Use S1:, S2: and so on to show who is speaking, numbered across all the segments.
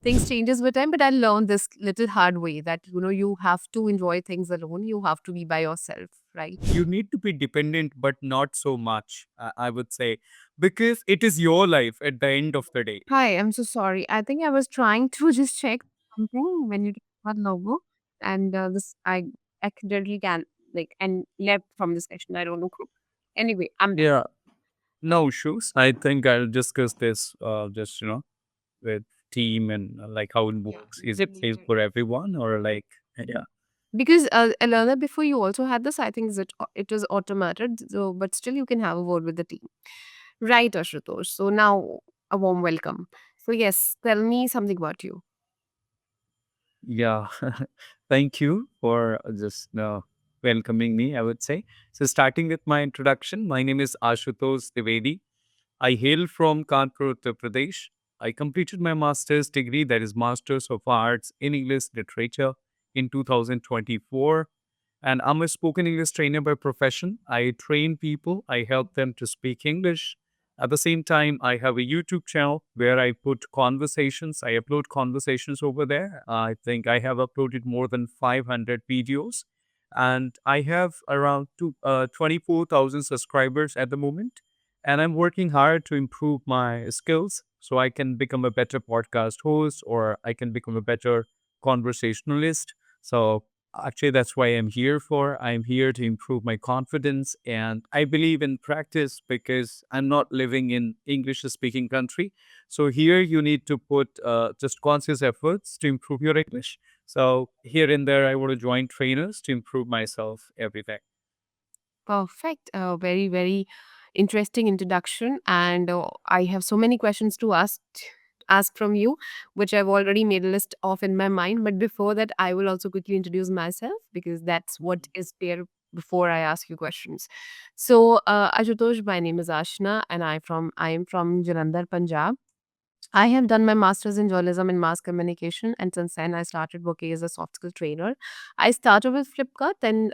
S1: Things changes with time, but I learned this little hard way that you have to enjoy things alone. You have to be by yourself, right?
S2: You need to be dependent, but not so much, I would say, because it is your life at the end of the day.
S1: Hi, I'm so sorry. I think I was trying to just check something when you got logo, and this I accidentally can like and left from this session. I don't know. Anyway, I'm back.
S2: Yeah, no issues. I think I'll discuss this just with team and like how it works. Is it safe for everyone or like yeah.
S1: Because Alana, before you also had this, I think it was automated. So, but still, you can have a word with the team, right, Ashutosh? So now a warm welcome. So yes, tell me something about you.
S2: Yeah, thank you for just welcoming me, I would say. So, starting with my introduction, my name is Ashutosh Trivedi. I hail from Kanpur, Uttar Pradesh. I completed my master's degree, that is Masters of Arts in English Literature, in 2024. And I'm a spoken English trainer by profession. I train people, I help them to speak English. At the same time, I have a YouTube channel where I put conversations. I upload conversations over there. I think I have uploaded more than 500 videos. And I have around 24,000 subscribers at the moment. And I'm working hard to improve my skills so I can become a better podcast host or I can become a better conversationalist. So actually, that's why I'm here for. I'm here to improve my confidence, and I believe in practice because I'm not living in English-speaking country. So here you need to put just conscious efforts to improve your English. So here and there, I want to join trainers to improve myself every day.
S1: Perfect. Very, very interesting introduction. And I have so many questions to ask from you, which I've already made a list of in my mind. But before that, I will also quickly introduce myself because that's what is there before I ask you questions. So, Ashutosh, my name is Ashna, and I am from Jalandhar, Punjab. I have done my master's in journalism and mass communication, and since then I started working as a soft skill trainer. I started with Flipkart, then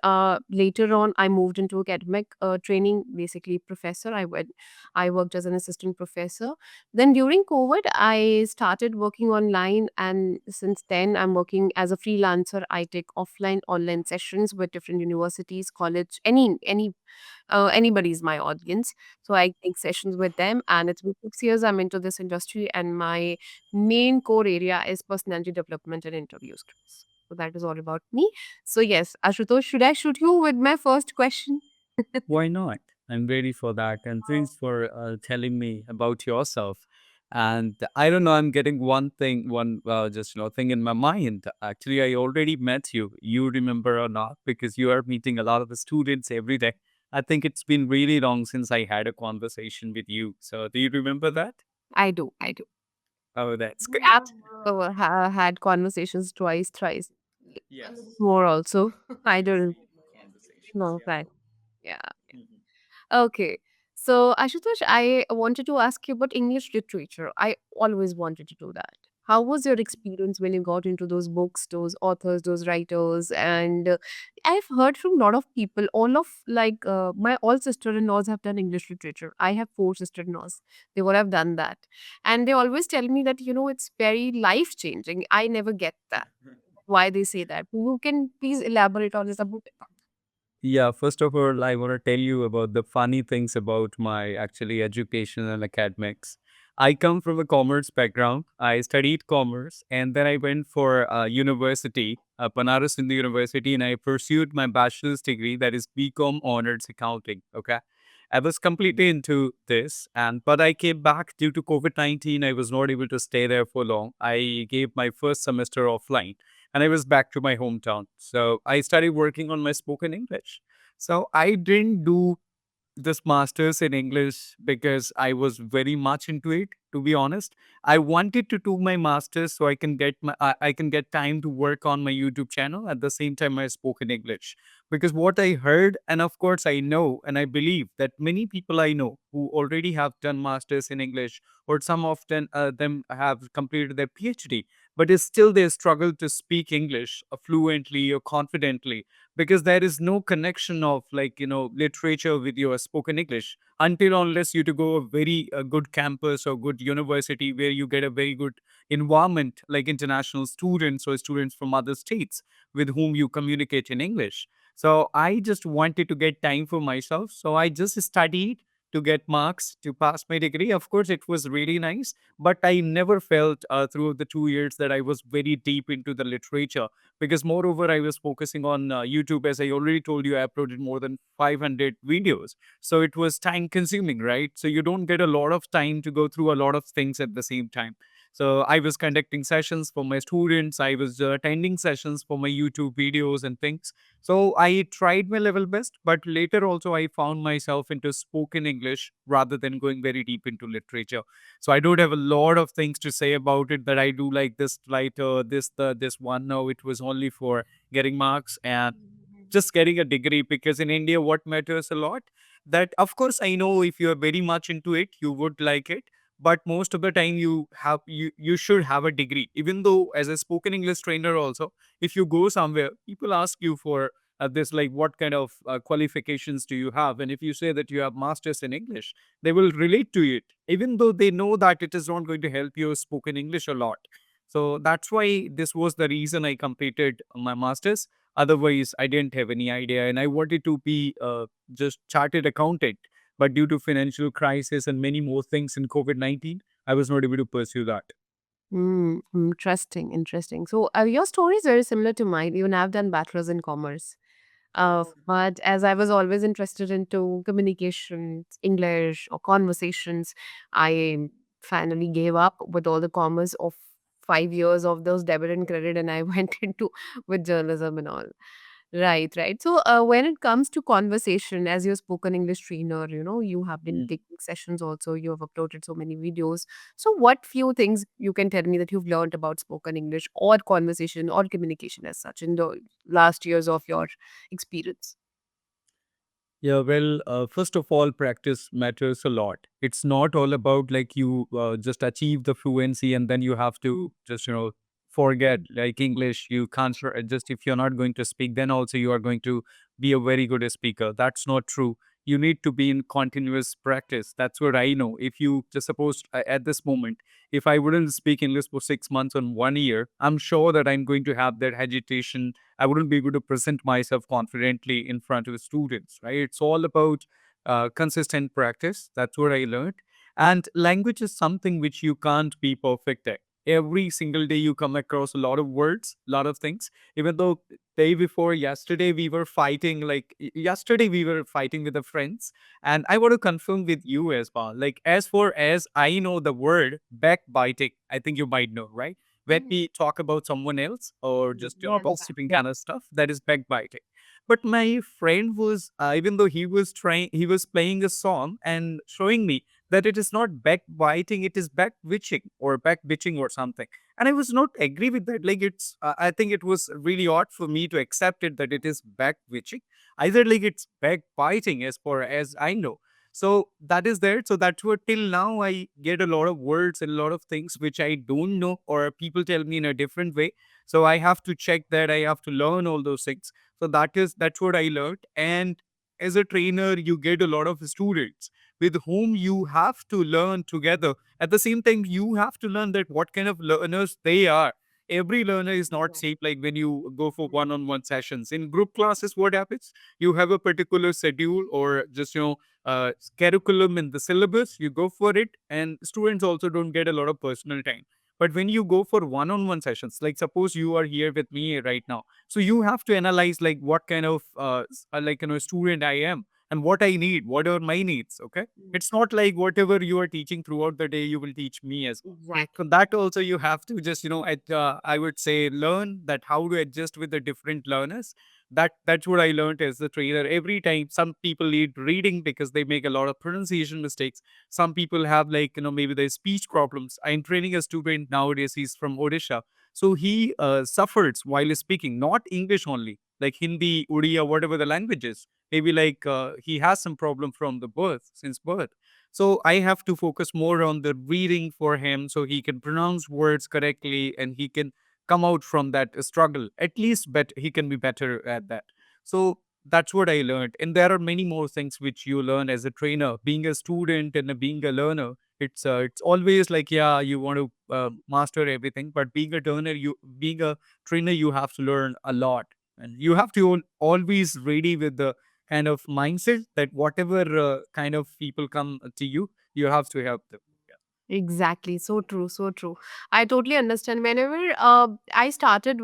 S1: later on I moved into academic training, basically professor. I worked as an assistant professor. Then during COVID, I started working online, and since then I'm working as a freelancer. I take offline, online sessions with different universities, college, anybody's my audience. So I take sessions with them, and it's been 6 years I'm into this industry, and my main core area is personality development and interview skills. So that is all about me. So yes, Ashutosh, should I shoot you with my first question?
S2: Why not? I'm ready for that. And thanks for telling me about yourself. And I don't know, I'm getting one thing, one just thing in my mind. Actually, I already met you. You remember or not? Because you are meeting a lot of the students every day. I think it's been really long since I had a conversation with you. So, do you remember that?
S1: I do, I do.
S2: Oh, that's
S1: We
S2: great.
S1: have had conversations twice, thrice,
S2: Yes.
S1: more also. I don't
S2: Conversations.
S1: know
S2: Yeah.
S1: that. Yeah.
S2: Mhm.
S1: Okay. So, Ashutosh, I wanted to ask you about English literature. I always wanted to do that. How was your experience when you got into those books, those authors, those writers? And I've heard from a lot of people, all of like my all sister-in-laws have done English literature. I have four sister-in-laws. They all have done that. And they always tell me that, it's very life-changing. I never get that. Why they say that. You can please elaborate on this a bit.
S2: Yeah, first of all, I want to tell you about the funny things about my actually education and academics. I come from a commerce background. I studied commerce and then I went for university, Banaras Hindu University, and I pursued my bachelor's degree, that is BCom honors accounting. Okay. I was completely into this, and but I came back due to COVID-19. I was not able to stay there for long. I gave my first semester offline and I was back to my hometown. So I started working on my spoken English. So I didn't do this master's in English because I was very much into it. To be honest, I wanted to do my master's so I can get time to work on my YouTube channel at the same time I spoke in English. Because what I heard, and of course I know, and I believe that many people I know who already have done masters in English, or some of them have completed their PhD, but is still they struggle to speak English fluently or confidently because there is no connection of like literature with your spoken English until unless you to go a very good campus or good university where you get a very good environment like international students or students from other states with whom you communicate in English. So I just wanted to get time for myself. So I just studied to get marks to pass my degree. Of course, it was really nice, but I never felt through the 2 years that I was very deep into the literature, because moreover, I was focusing on YouTube. As I already told you, I uploaded more than 500 videos. So it was time consuming, right? So you don't get a lot of time to go through a lot of things at the same time. So I was conducting sessions for my students. I was attending sessions for my YouTube videos and things. So I tried my level best, but later also I found myself into spoken English rather than going very deep into literature. So I don't have a lot of things to say about it, that I do like this writer, this one. No, it was only for getting marks and just getting a degree, because in India what matters a lot, that of course I know if you are very much into it you would like it, but most of the time you should have a degree. Even though as a spoken English trainer also, if you go somewhere, people ask you for this, like what kind of qualifications do you have, and if you say that you have masters in English, they will relate to it, even though they know that it is not going to help your spoken English a lot. So that's why this was the reason I completed my masters. Otherwise, I didn't have any idea, and I wanted to be just chartered accountant. But due to financial crisis and many more things in COVID-19, I was not able to pursue that.
S1: Interesting, interesting. So your story is very similar to mine. Even I've done bachelor's in commerce. But as I was always interested into communications, English or conversations, I finally gave up with all the commerce of 5 years of those debit and credit, and I went into with journalism and all. Right, right. So, when it comes to conversation, as you're spoken English trainer, you have been
S2: Mm.
S1: taking sessions also, you have uploaded so many videos. So, what few things you can tell me that you've learned about spoken English or conversation or communication as such in the last years of your experience?
S2: Yeah, well, first of all, practice matters a lot. It's not all about like you just achieve the fluency and then you have to just, forget like English. You can't just, if you're not going to speak, then also you are going to be a very good speaker. That's not true. You need to be in continuous practice. That's what I know. If you just suppose at this moment, if I wouldn't speak English for 6 months or 1 year, I'm sure that I'm going to have that agitation. I wouldn't be able to present myself confidently in front of students, right? It's all about consistent practice. That's what I learned. And language is something which you can't be perfect at. Every single day you come across a lot of words, a lot of things. Even though day before yesterday we were fighting, like yesterday we were fighting with the friends, and I want to confirm with you as well. Like as far as I know, the word backbiting, I think you might know, right? When we talk about someone else or just gossiping kind of stuff, that is backbiting. But my friend was, even though he was playing a song and showing me that it is not backbiting, it is backwitching or backbitching or something. And I was not agree with that. Like I think it was really odd for me to accept it that it is backwitching. Either like it's backbiting as far as I know. So that is there. So that's what till now I get a lot of words and a lot of things which I don't know or people tell me in a different way. So I have to check that. I have to learn all those things. So that's what I learned. And as a trainer, you get a lot of students with whom you have to learn together. At the same time, you have to learn that what kind of learners they are. Every learner is not safe. Like when you go for one-on-one sessions in group classes, what happens? You have a particular schedule or just curriculum in the syllabus. You go for it, and students also don't get a lot of personal time. But when you go for one-on-one sessions, like suppose you are here with me right now, so you have to analyze like what kind of student I am and what I need, what are my needs. Okay, it's not like whatever you are teaching throughout the day, you will teach me as well. So
S1: Exactly.
S2: that also you have to just I would say learn that how to adjust with the different learners. That's what I learned as a trainer. Every time some people need reading because they make a lot of pronunciation mistakes. Some people have like maybe their speech problems. I'm training a student nowadays. He's from Odisha, so he suffers while speaking, not English only, like Hindi, Odia, whatever the language is. Maybe like he has some problem from the birth, since birth. So I have to focus more on the reading for him so he can pronounce words correctly and he can come out from that struggle. At least he can be better at that. So that's what I learned. And there are many more things which you learn as a trainer. Being a student and being a learner, it's always like, yeah, you want to master everything, but being a trainer, you have to learn a lot, and you have to always ready with the kind of mindset that whatever kind of people come to you, you have to help them.
S1: Exactly. So true. So true. I totally understand. Whenever when I started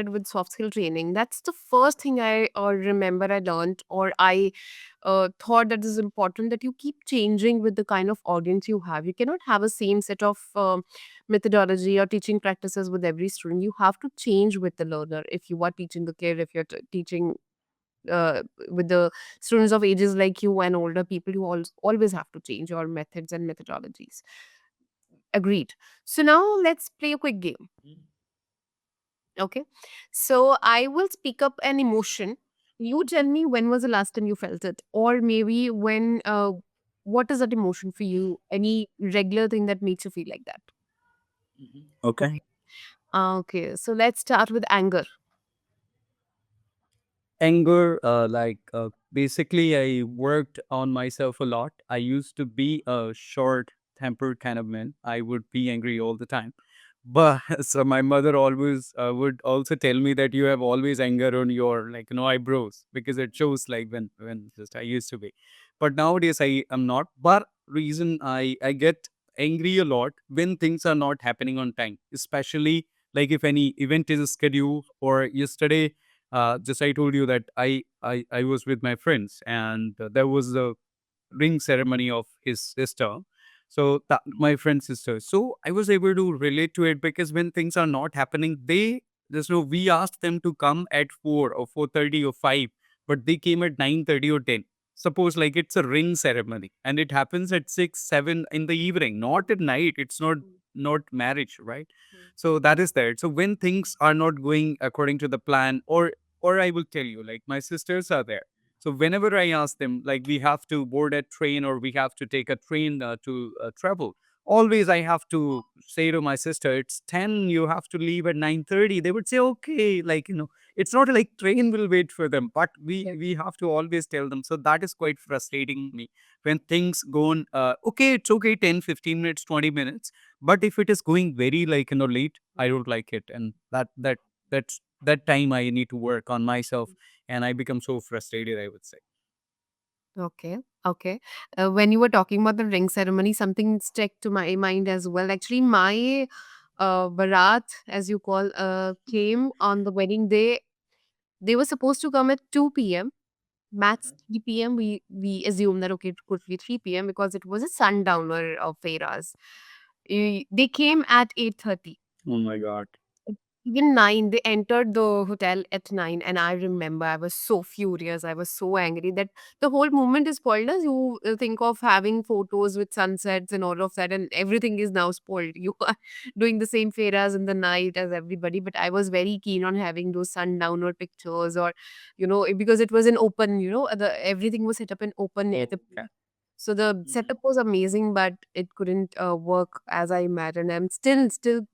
S1: with soft skill training, that's the first thing I remember I learned, or I thought that is important, that you keep changing with the kind of audience you have. You cannot have a same set of methodology or teaching practices with every student. You have to change with the learner. If you are teaching the kid, if you're teaching with the students of ages like you and older people, you always have to change your methods and methodologies. Agreed. So now let's play a quick game. Okay. So I will speak up an emotion. You tell me when was the last time you felt it, or maybe when. What is that emotion for you? Any regular thing that makes you feel like that?
S2: Okay.
S1: Okay. So let's start with anger.
S2: Anger, basically, I worked on myself a lot. I used to be a short tempered kind of man. I would be angry all the time. But so my mother always would also tell me that you have always anger on your, like, eyebrows, because it shows like when just I used to be. But nowadays I am not. But reason I get angry a lot when things are not happening on time, especially like if any event is scheduled. Or yesterday, just I told you that I was with my friends, and there was a ring ceremony of his sister. So my friend's sister. So I was able to relate to it, because when things are not happening, we asked them to come at 4 or 4:30 or 5, but they came at 9:30 or 10. Suppose like it's a ring ceremony and it happens at 6, 7 in the evening, not at night. It's not marriage, right? So that is there. So when things are not going according to the plan, or I will tell you, like my sisters are there. So whenever I ask them, like we have to board a train or we have to take a train to travel, always I have to say to my sister, it's 10, you have to leave at 9:30. They would say, okay, like, it's not like train will wait for them, but we have to always tell them. So that is quite frustrating me when things go on. Okay, it's okay, 10, 15 minutes, 20 minutes. But if it is going very like, late, I don't like it. And that time I need to work on myself, and I become so frustrated, I would say.
S1: Okay. Okay. When you were talking about the ring ceremony, something stuck to my mind as well. Actually, my barat, as you call, came on the wedding day. They were supposed to come at 2 p.m. Max 3 p.m. We assume that okay, it could be 3 p.m. because it was a sundowner of Fairas. They came at 8:30.
S2: Oh my God.
S1: Even 9, they entered the hotel at 9, and I remember I was so furious. I was so angry that the whole moment is spoiled as you think of having photos with sunsets and all of that, and everything is now spoiled. You are doing the same fairas in the night as everybody, but I was very keen on having those sundowner pictures, or because it was an open, the everything was set up in open at the
S2: Okay.
S1: so the setup was amazing, but it couldn't work as I imagined. I'm still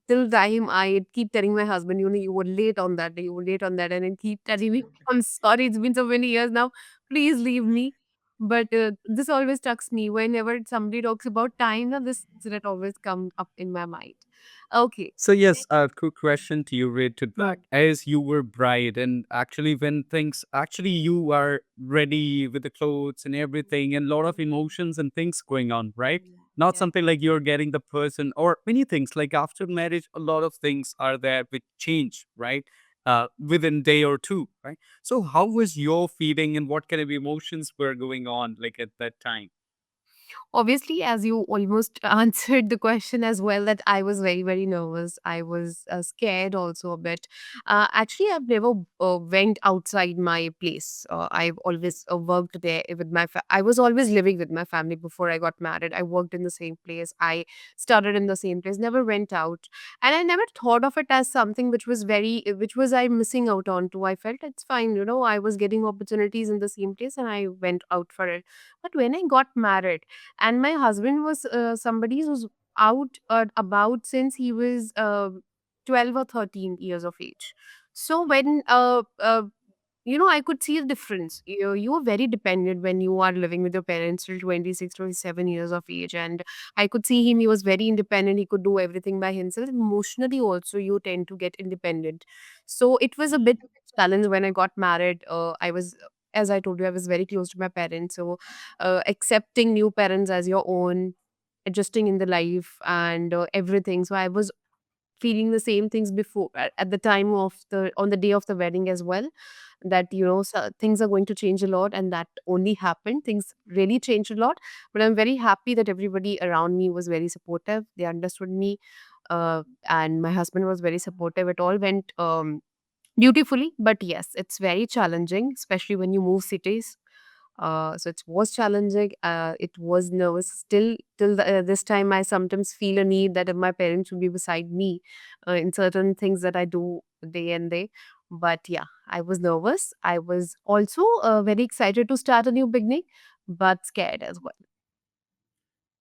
S1: till time I keep telling my husband, you were late on that day, you were late on that, and then keep telling me, I'm sorry, it's been so many years now. Please leave me. But this always tucks me whenever somebody talks about time. Now this incident always come up in my mind. Okay.
S2: So yes, a quick question to you related to that. As you were bride, and actually when things actually you are ready with the clothes and everything, and a lot of emotions and things going on, right? Not
S1: Yeah.
S2: something like you're getting the person, or many things like after marriage, a lot of things are there which change, right? Within day or two, right? So how was your feeling, and what kind of emotions were going on like at that time?
S1: Obviously, as you almost answered the question as well, that I was very, very nervous. I was scared also a bit. Actually, I've never went outside my place. I've always worked there with I was always living with my family before I got married. I worked in the same place. I started in the same place. Never went out, and I never thought of it as something which was I missing out on. To I felt it's fine. I was getting opportunities in the same place, and I went out for it. But when I got married, and my husband was somebody who's out about since he was 12 or 13 years of age. So when I could see a difference. You are very dependent when you are living with your parents till 26, 27 years of age. And I could see him, he was very independent. He could do everything by himself. Emotionally, also, you tend to get independent. So it was a bit of a challenge when I got married. As I told you, I was very close to my parents. So accepting new parents as your own, adjusting in the life and everything. So I was feeling the same things before at the time of the on the day of the wedding as well, that things are going to change a lot, and that only happened. Things really changed a lot, but I'm very happy that everybody around me was very supportive. They understood me, and my husband was very supportive. It all went beautifully, but yes, it's very challenging, especially when you move cities. So it was challenging. It was nervous. Still, till this time, I sometimes feel a need that my parents should be beside me in certain things that I do day and day. But yeah, I was nervous. I was also very excited to start a new beginning, but scared as well.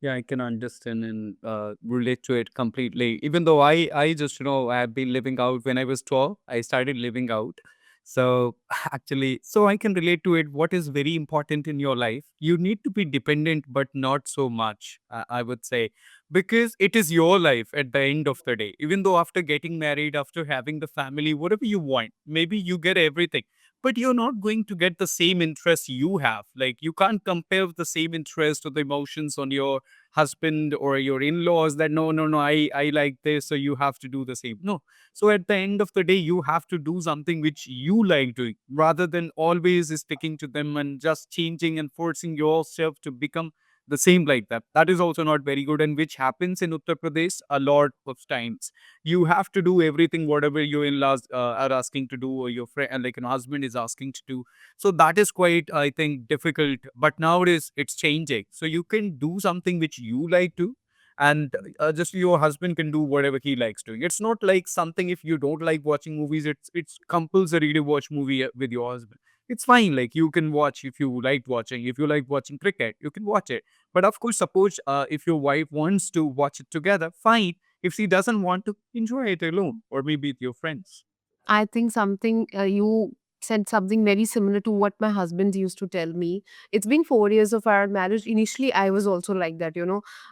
S2: Yeah, I can understand and relate to it completely. Even though I just, I have been living out when I was 12, I started living out. So actually, so I can relate to it. What is very important in your life? You need to be dependent, but not so much, I would say, because it is your life at the end of the day. Even though after getting married, after having the family, whatever you want, maybe you get everything, but you're not going to get the same interest you have. Like you can't compare the same interest or the emotions on your husband or your in-laws that no, I like this, so you have to do the same. No. So at the end of the day, you have to do something which you like doing rather than always sticking to them and just changing and forcing yourself to become the same like that. That is also not very good, and which happens in Uttar Pradesh a lot of times. You have to do everything whatever your in-laws are asking to do, or your friend like an husband is asking to do. So that is quite, I think, difficult, but nowadays it's changing. So you can do something which you like to, and just your husband can do whatever he likes doing. It's not like something, if you don't like watching movies, it's compulsory to watch movie with your husband. It's fine, like you can watch. If you like watching, if you like watching cricket, you can watch it. But of course, suppose if your wife wants to watch it together, fine. If she doesn't want to, enjoy it alone or maybe with your friends.
S1: I think something you said something very similar to what my husband used to tell me. It's been 4 years of our marriage. Initially, I was also like that.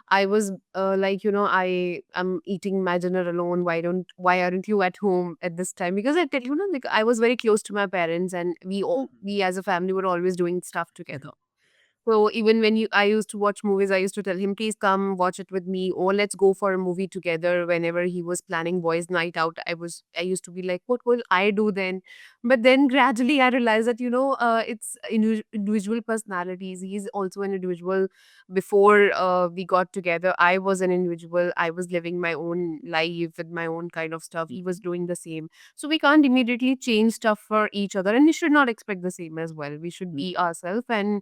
S1: I was like, I am eating my dinner alone. Why aren't you at home at this time? Because I tell you, like I was very close to my parents, and we as a family were always doing stuff together. So even when I used to watch movies, I used to tell him, please come watch it with me, or let's go for a movie together. Whenever he was planning boys' night out, I used to be like, what will I do then? But then gradually I realized that, it's individual personalities. He's also an individual. Before we got together, I was an individual. I was living my own life with my own kind of stuff. He was doing the same. So we can't immediately change stuff for each other, and we should not expect the same as well. We should be ourselves and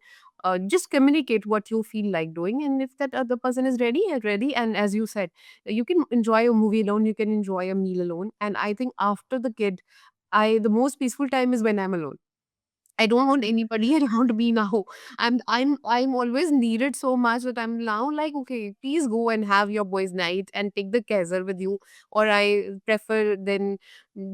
S1: just communicate what you feel like doing, and if that other person is ready. And as you said, you can enjoy a movie alone, you can enjoy a meal alone. And I think after the kid, I the most peaceful time is when I'm alone. I don't want anybody around me now. I'm always needed so much that I'm now like, okay, please go and have your boys' night and take the Kaiser with you. Or I prefer then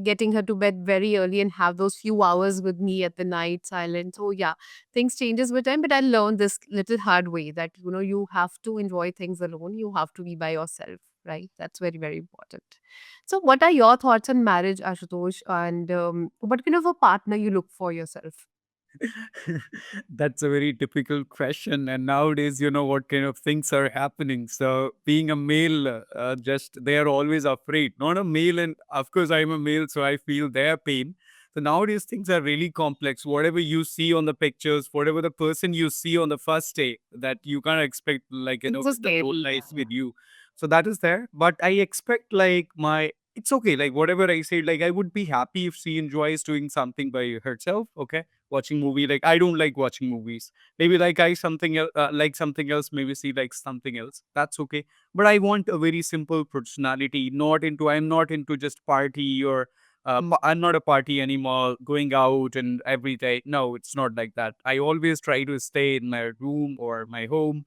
S1: getting her to bed very early and have those few hours with me at the night silent. So yeah, things changes with time, but I learned this little hard way that you have to enjoy things alone. You have to be by yourself, right? That's very, very important. So what are your thoughts on marriage, Ashutosh? And what kind of a partner you look for yourself?
S2: That's a very difficult question. And nowadays, what kind of things are happening. So, being a male, just they are always afraid. Not a male, and of course, I'm a male, so I feel their pain. So, nowadays, things are really complex. Whatever you see on the pictures, whatever the person you see on the first day, that you can't expect, like,
S1: I'm so
S2: the
S1: scared.
S2: whole life with you. So, that is there. But I expect, like, it's okay. Like, whatever I say, like, I would be happy if she enjoys doing something by herself. Okay, watching movie. Like I don't like watching movies. Maybe like I something else, like something else. Maybe she likes something else. That's okay. But I want a very simple personality. Not into. I'm not into just party or. I'm not a party anymore, going out and every day. No, it's not like that. I always try to stay in my room or my home.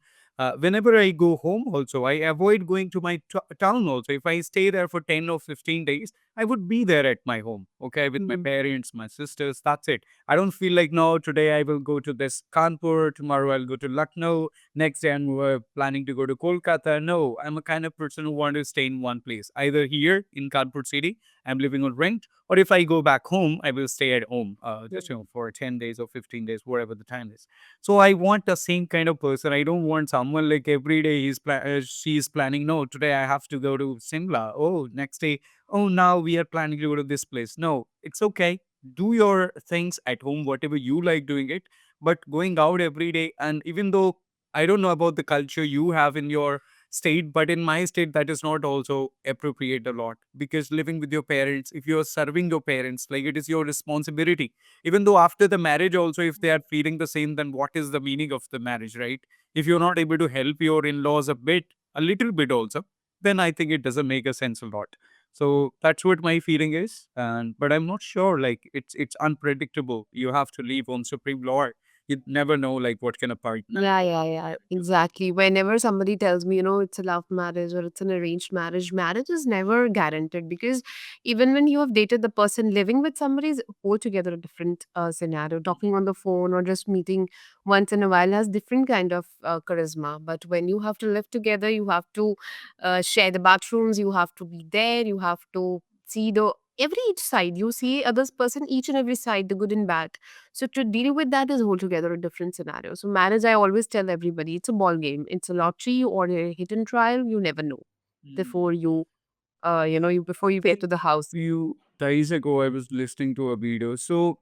S2: Whenever I go home, also, I avoid going to my town. Also, if I stay there for 10 or 15 days, I would be there at my home. okay, with my parents, my sisters. That's it. I don't feel like, no, today I will go to this Kanpur, tomorrow I'll go to Lucknow, next day I'm planning to go to Kolkata. No, I'm a kind of person who want to stay in one place, either here in Kanpur city, I'm living on rent, or if I go back home, I will stay at home, just for 10 days or 15 days, whatever the time is. So I want the same kind of person. I don't want someone like every day she's planning. No, today I have to go to Simla. Oh, next day. Oh, now we are planning to go to this place. No, it's okay. Do your things at home, whatever you like doing it. But going out every day, and even though I don't know about the culture you have in your state, but in my state, that is not also appropriate a lot, because living with your parents, if you're serving your parents, like it is your responsibility. Even though after the marriage, also, if they are feeling the same, then what is the meaning of the marriage, right? If you're not able to help your in laws a bit, a little bit also, then I think it doesn't make a sense a lot. So that's what my feeling is. And but I'm not sure. Like it's unpredictable. You have to leave on supreme law. You never know like what kind of partner.
S1: Yeah, exactly. Whenever somebody tells me, it's a love marriage or it's an arranged marriage, marriage is never guaranteed, because even when you have dated the person, living with somebody is altogether a different scenario. Talking on the phone or just meeting once in a while has different kind of charisma. But when you have to live together, you have to share the bathrooms, you have to be there, you have to see the every each side. You see others person each and every side, the good and bad. So to deal with that is altogether a different scenario. So marriage, I always tell everybody, it's a ball game. It's a lottery or a hit and trial. You never know before you before you get to the house.
S2: Few days ago, I was listening to a video. So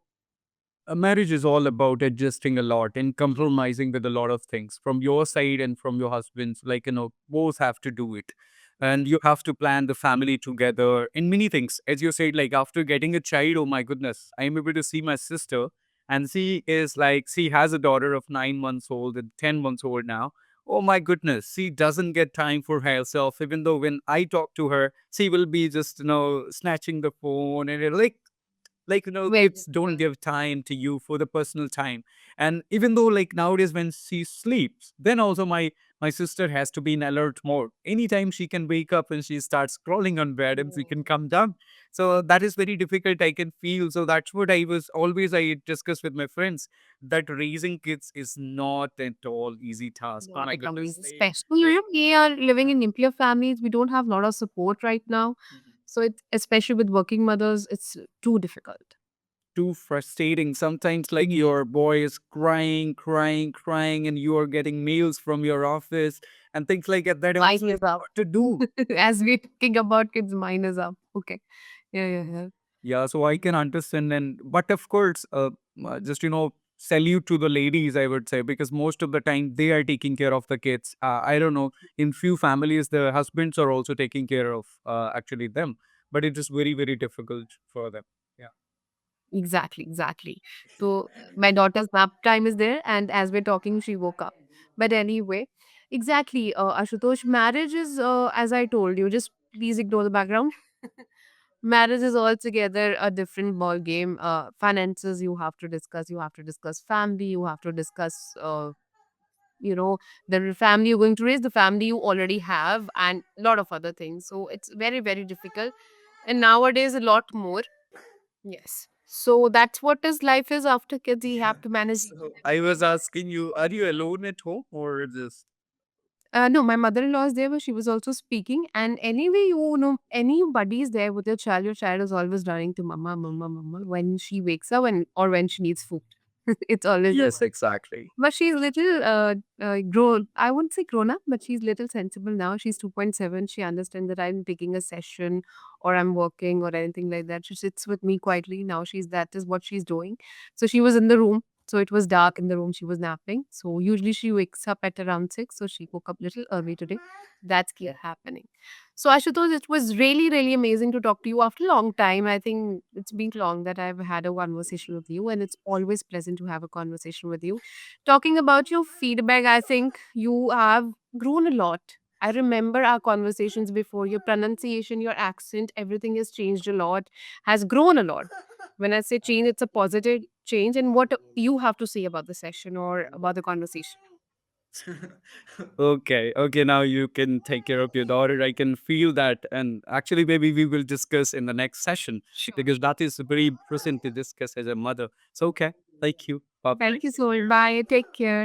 S2: a marriage is all about adjusting a lot and compromising with a lot of things from your side and from your husband's. Like, both have to do it. And you have to plan the family together in many things. As you said, like after getting a child, oh my goodness, I'm able to see my sister. And she is like, she has a daughter of 9 months old and 10 months old now. Oh my goodness, she doesn't get time for herself. Even though when I talk to her, she will be just, snatching the phone and like
S1: Very
S2: kids don't give time to you for the personal time. And even though like nowadays when she sleeps, then also my sister has to be in alert mode. Anytime she can wake up and she starts scrolling on bed and she can come down. So that is very difficult, I can feel. So that's what I discuss with my friends, that raising kids is not at all easy task. Oh
S1: not
S2: my
S1: become
S2: goodness,
S1: easy. Especially, we are living in nuclear families. We don't have a lot of support right now. So it's especially with working mothers, it's too difficult.
S2: too frustrating. Sometimes, like your boy is crying, crying, crying, and you are getting mails from your office and things like that. That
S1: Mine
S2: also is
S1: is up.
S2: what to do.
S1: As we're talking about kids, mine is up. Okay. Yeah.
S2: Yeah, so I can understand. And but of course, just salute to the ladies, I would say, because most of the time they are taking care of the kids. I don't know. In few families, the husbands are also taking care of actually them, but it is very very difficult for them. Yeah.
S1: Exactly. So my daughter's nap time is there, and as we're talking, she woke up. But anyway, exactly, Ashutosh, marriage is, as I told you, just please ignore the background. Marriage is altogether a different ball game. Finances you have to discuss. You have to discuss family. You have to discuss, the family you're going to raise, the family you already have, and a lot of other things. So it's very, very difficult. And nowadays, a lot more. Yes. So that's what his life is after kids. He have to manage.
S2: So I was asking you, are you alone at home or just
S1: No, my mother-in-law is there, but she was also speaking. And anyway, anybody is there with your child is always running to mama, mama, mama when she wakes up and or when she needs food. It's always
S2: yes, exactly.
S1: but she's little grown. I wouldn't say grown up, but she's little sensible now. She's 2.7. She understands that I'm taking a session or I'm working or anything like that. She sits with me quietly. Now that is what she's doing. So she was in the room. So it was dark in the room. She was napping. So usually she wakes up at around 6. So she woke up a little early today. That's happening. So Ashutosh, it was really, really amazing to talk to you after a long time. I think it's been long that I've had a conversation with you, and it's always pleasant to have a conversation with you. Talking about your feedback, I think you have grown a lot. I remember our conversations before. Your pronunciation, your accent, everything has changed a lot, has grown a lot. When I say change, it's a positive change. And what you have to say about the session or about the conversation?
S2: Okay, okay, now you can take care of your daughter. I can feel that. And actually, maybe we will discuss in the next session
S1: Sure.
S2: because that is very interesting to discuss as a mother. So, okay, thank you. Bye
S1: Thank
S2: bye.
S1: you so much. Bye. Take care.